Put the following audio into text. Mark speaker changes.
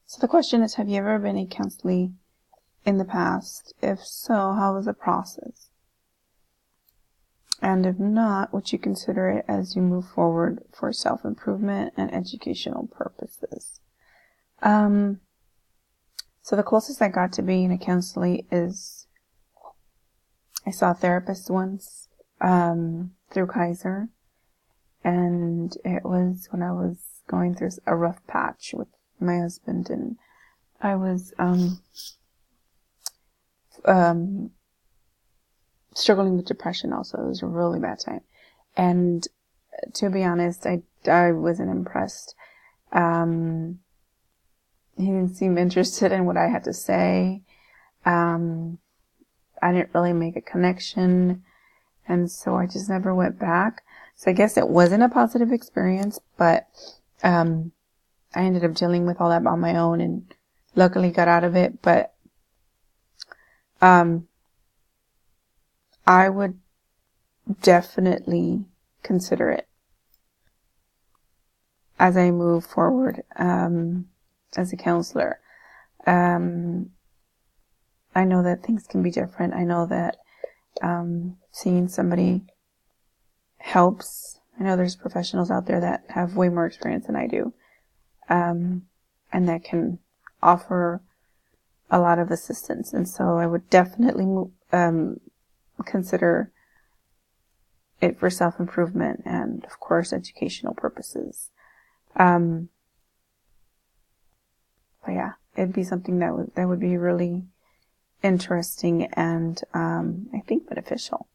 Speaker 1: So the question is, have you ever been a counselee in the past? If so, how was the process? And if not, would you consider it as you move forward for self-improvement and educational purposes? So the closest I got to being a counselee is I saw a therapist once through Kaiser, and it was when I was going through a rough patch with my husband, and I was struggling with depression also. It was a really bad time. And to be honest, I wasn't impressed. He didn't seem interested in what I had to say. I didn't really make a connection. And so I just never went back. So I guess it wasn't a positive experience, but I ended up dealing with all that on my own and luckily got out of it. But I would definitely consider it as I move forward as a counselor. I know that things can be different. I know that seeing somebody helps. I know there's professionals out there that have way more experience than I do, and that can offer a lot of assistance. And so I would definitely consider it for self-improvement and, of course, educational purposes. But yeah, it'd be something that would be really interesting and I think beneficial.